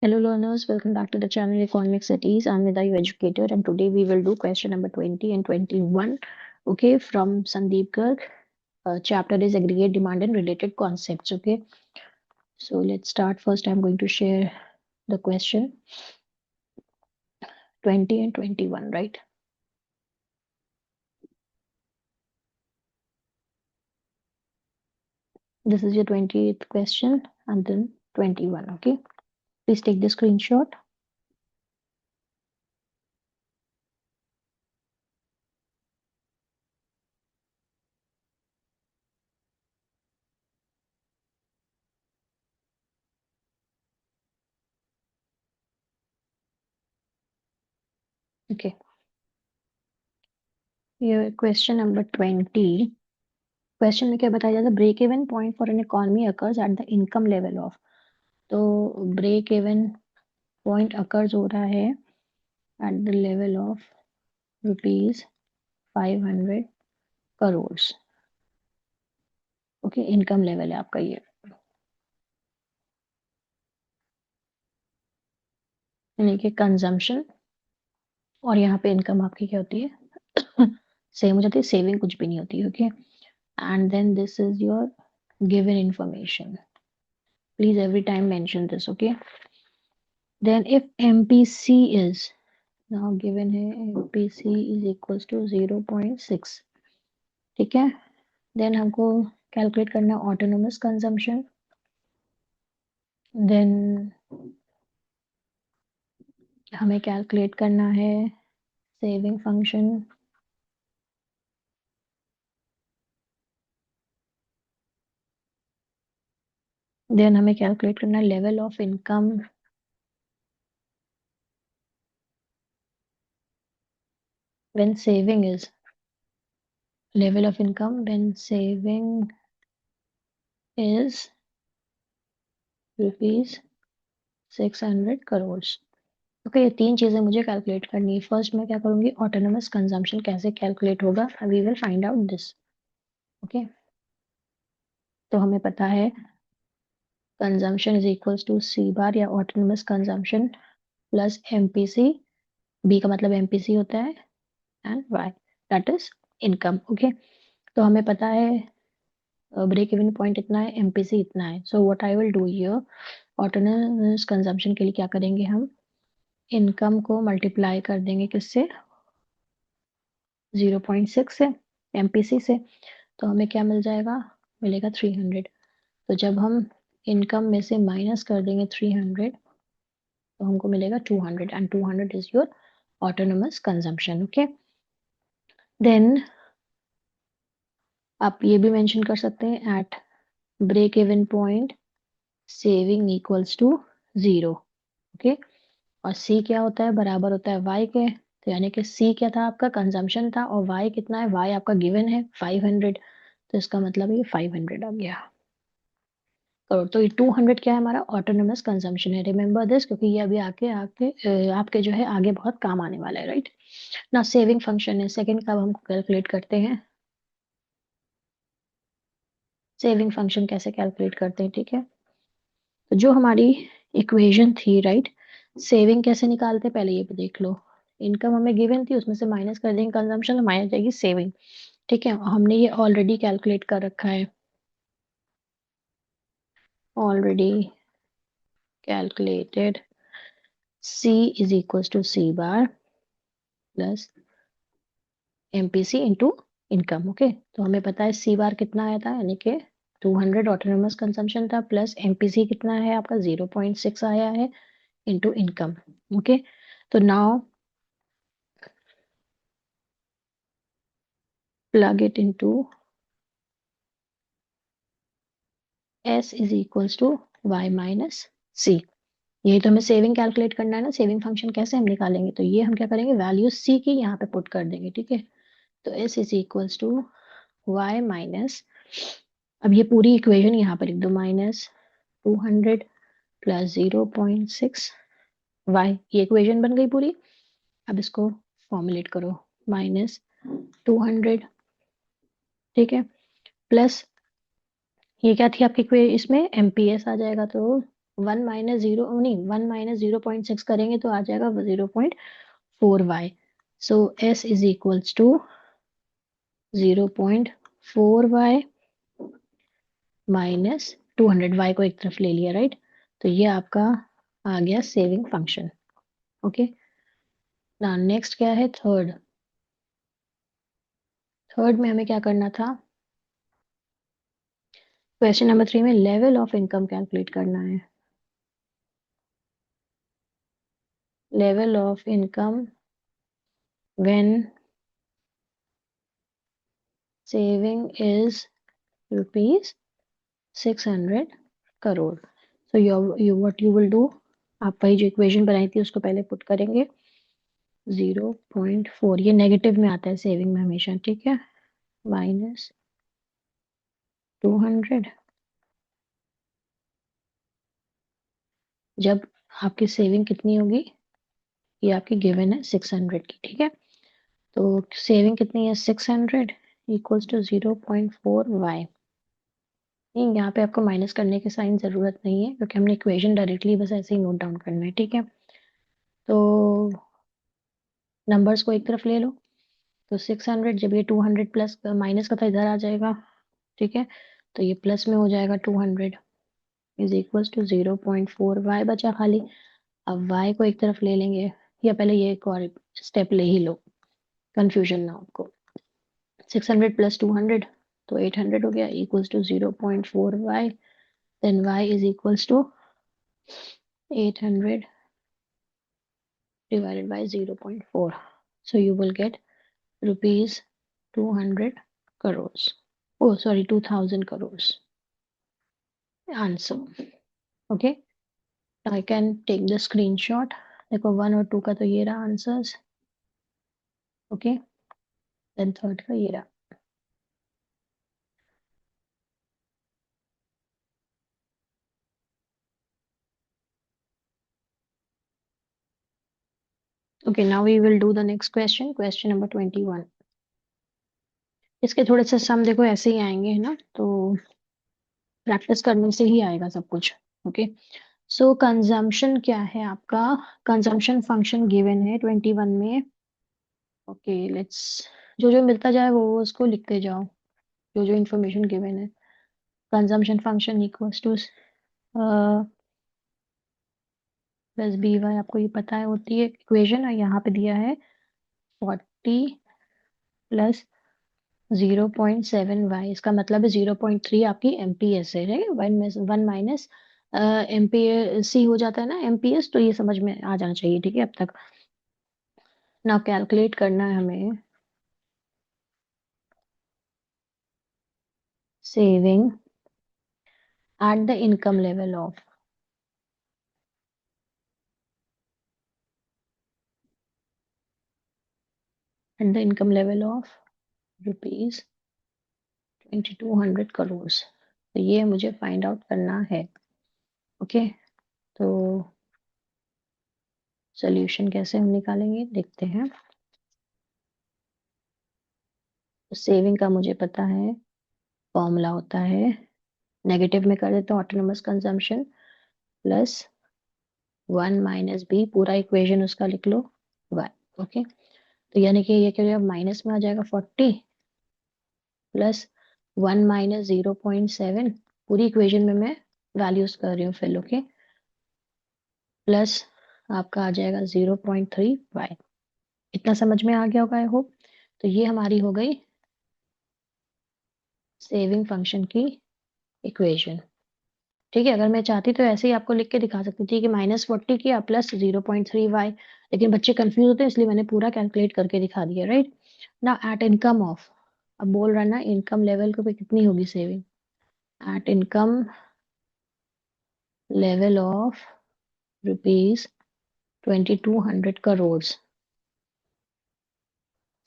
Hello learners, welcome back to the channel Economics at Ease. I'm Nida, your educator, and today we will do question number 20 and 21, okay, from Sandeep Garg. Chapter is aggregate demand and related concepts, okay. So let's start. First, I'm going to share the question 20 and 21, right? This is your 20th question and then 21, okay. Please take the screenshot. Okay. Here, question number 20. Question में क्या बताया जाता है break even point for an economy occurs at the income level of तो break even point occurs हो रहा है at the level of rupees 500 crore okay income level है आपका ये यानी कि कंजम्पशन और यहाँ पे इनकम आपकी क्या होती है सेम हो जाती है सेविंग कुछ भी नहीं होती okay and then this is your given information please every time mention this okay then if MPC is now given है एमपीसी इज इक्वल्स टू 0.6 ठीक है देन हमको कैलकुलेट करना ऑटोनोमस कंजम्पशन देन हमें कैलकुलेट करना है सेविंग फंक्शन देन हमें कैलकुलेट करना है level of income when saving is level of income when saving is rupees 600 crore okay ये तीन चीजें मुझे कैलकुलेट करनी है फर्स्ट मैं क्या करूंगी ऑटोनोमस कंजम्पशन कैसे कैलकुलेट होगा we will find out this okay तो हमें पता है consumption is equals to C bar या autonomous consumption plus MPC B का मतलब एमपीसी होता है and Y that is income okay तो हमें पता है ब्रेक इवन पॉइंट इतना है एमपीसी इतना है so what I will do here autonomous consumption के लिए क्या करेंगे हम इनकम को मल्टीप्लाई कर देंगे किससे 0.6 से एमपीसी से तो हमें क्या मिल जाएगा मिलेगा 300 तो जब हम इनकम में से माइनस कर देंगे 300 तो हमको मिलेगा 200 and 200 is your autonomous consumption okay then आप ये भी मेंशन कर सकते हैं at break even point saving equals to 0 okay और सी क्या होता है बराबर होता है वाई के तो यानी कि सी क्या था आपका कंजम्पशन था और वाई कितना है वाई आपका गिवन है 500 तो इसका मतलब ये 500 आ गया करोड़ तो ये 200 क्या है हमारा ऑटोनोमस कंजम्पशन है रिमेंबर दिस क्योंकि ये अभी आके आके आपके जो है आगे बहुत काम आने वाला है राइट ना सेविंग फंक्शन है सेकंड का हम कैलकुलेट करते हैं सेविंग फंक्शन कैसे कैलकुलेट करते हैं ठीक है तो जो हमारी इक्वेशन थी राइट सेविंग कैसे निकालते पहले ये भी देख लो इनकम हमें गिवन थी उसमें से माइनस कर देंगे कंजम्पशन माइनस जाएगी सेविंग ठीक है हमने ये ऑलरेडी कैलकुलेट कर रखा है already calculated C is equals to C bar plus MPC into income okay तो हमें पता है सी बार कितना आया था यानी कि 200 ऑटोनोमस कंजम्पशन था प्लस एमपीसी कितना है आपका 0.6 आया है इंटू इनकम ओके तो now plug it into S is equals to y minus C यही तो हमें सेविंग कैलकुलेट करना है ना सेविंग फंक्शन कैसे हम निकालेंगे तो ये हम क्या करेंगे वैल्यू C की यहाँ पे पुट कर देंगे ठीक है तो S is equals to y minus अब ये पूरी इक्वेशन यहाँ पर लिख दो माइनस 200 प्लस 0.6 वाई ये इक्वेशन बन गई पूरी अब इसको फॉर्मुलेट करो माइनस 200 ठीक है प्लस ये क्या थी आपकी इसमें एमपीएस आ जाएगा तो 1 - 0 नहीं, 1 - 0.6 करेंगे तो आ जाएगा 0.4y। So s is equals to 0.4y minus 200, y को एक तरफ ले लिया, राइट। तो ये आपका आ गया सेविंग फंक्शन। ओके, ना नेक्स्ट क्या है, थर्ड। थर्ड में हमें क्या करना था, क्वेश्चन नंबर 3 में लेवल ऑफ इनकम कैलकुलेट करना है। Level of income when saving is rupees 600 crore. So you what you will do, आप वही जो इक्वेशन बनाई थी उसको पहले पुट करेंगे। 0.4 ये नेगेटिव में आता है सेविंग में हमेशा, ठीक है, माइनस 200। जब आपकी सेविंग कितनी होगी, ये आपकी गिवन है 600 की, ठीक है। तो सेविंग कितनी है, 600 इक्वल्स टू 0.4y। नहीं, यहाँ पे आपको माइनस करने की साइन जरूरत नहीं है क्योंकि हमने इक्वेशन डायरेक्टली बस ऐसे ही नोट डाउन करना है, ठीक है। तो नंबर्स को एक तरफ ले लो, तो 600 जब ये 200 प्लस माइनस का था इधर आ जाएगा, ठीक है। तो ये प्लस में हो जाएगा, 200 इज इक्वल्स टू 0.4y बचा खाली। अब y को एक तरफ ले लेंगे, या पहले ये एक और स्टेप ले ही लो, कंफ्यूजन ना हो आपको। 600 प्लस 200 तो 800 हो गया, equals to 0.4y। Then y is equals to 800 divided by 0.4. So you will get rupees 200 crores. Oh, sorry, 2000 crores. Answer. Okay. I can take the screenshot. देखो 1 और 2 का तो ये रहा आंसर्स, ओके। देन थर्ड का ये रहा। Okay, now we will do the next question, question number 21। इसके थोड़े से सम देखो ऐसे ही आएंगे, है ना, तो प्रैक्टिस करने से ही आएगा सब कुछ। ओके, सो कंजम्पशन क्या है आपका, कंजम्पशन फंक्शन गिवन है 21 में। ओके, लेट्स, जो जो मिलता जाए वो उसको लिखते जाओ, जो जो इंफॉर्मेशन गिवन है। Consumption function equals to plus B Y, आपको ये पता है होती है इक्वेशन, और यहाँ पे दिया है 40 प्लस 0.7y। इसका मतलब है 0.3 आपकी एमपीएस है, राइट। वन माइनस एमपीएस हो जाता है ना, एमपीएस, तो ये समझ में आ जाना चाहिए, ठीक है अब तक। ना कैलकुलेट करना है हमें saving eight the income level of, eight the income level of rupees 2200 crore. तो ये मुझे फाइंड आउट करना है, ओके। तो सोल्यूशन कैसे हम निकालेंगे देखते हैं। तो सेविंग का मुझे पता है, फॉर्मूला होता है, नेगेटिव में कर देते हैं, ऑटोनोमस कंजम्पशन प्लस 1 - b, पूरा इक्वेशन उसका लिख लो, y। ओके, तो यानी कि ये क्या माइनस में आ जाएगा 40 प्लस 1 - 0.7, पूरी इक्वेशन में मैं वैल्यूज कर रही हूँ फिल, ओके, प्लस आपका आ जाएगा 0.3y। इतना समझ में आ गया होगा आई होप। तो ये हमारी हो गई सेविंग फंक्शन की इक्वेशन, ठीक है। अगर मैं चाहती तो ऐसे ही आपको लिख के दिखा सकती थी कि -40 किया प्लस 0.3y, लेकिन बच्चे कंफ्यूज होते हैं इसलिए मैंने पूरा कैलकुलेट करके दिखा दिया, राइट ना। एट इनकम ऑफ, अब बोल रहा है ना इनकम लेवल को पे कितनी होगी saving, at income level of rupees 2200 crore,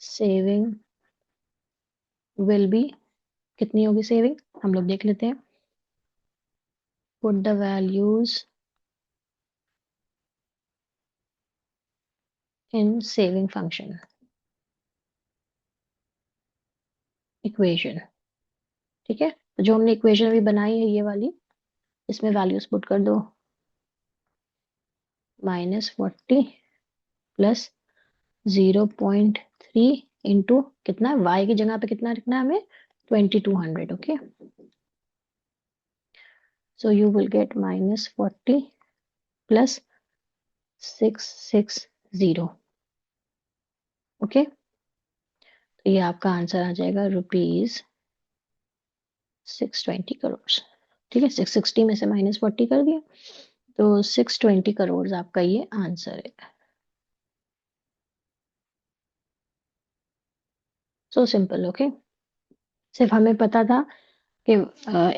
saving will be, कितनी होगी सेविंग हम लोग देख लेते हैं। Put the values in saving function equation, ठीक है। तो जो हमने इक्वेशन अभी बनाई है ये वाली, इसमें वैल्यूज पुट कर दो। -40 प्लस 0.3 इंटू कितना, y की जगह पे कितना रखना है हमें, 2200. Okay, so you will get -40 plus 660. Okay, तो ये आपका आंसर आ जाएगा ₹620 करोड़. ठीक है, 660 में से -40 कर दिया, तो 620 करोड़ आपका ये आंसर है. So simple. ओके, सिर्फ हमें पता था कि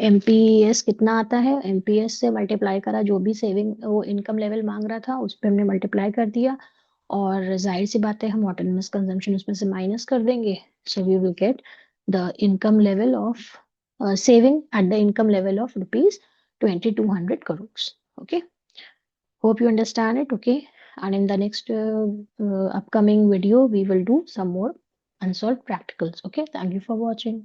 एमपीएस कितना आता है, एमपीएस से मल्टीप्लाई करा, जो भी सेविंग वो इनकम लेवल मांग रहा था उस पर हमने मल्टीप्लाई कर दिया, और जाहिर सी बात है हम ऑटोनमस कंजम्पशन उसमें से माइनस कर देंगे. So we will get the income level of saving at the income level of rupees 2200 crores. Okay, hope you understand it. Okay, and in the next upcoming video we will do some more unsolved practicals. Okay, thank you for watching.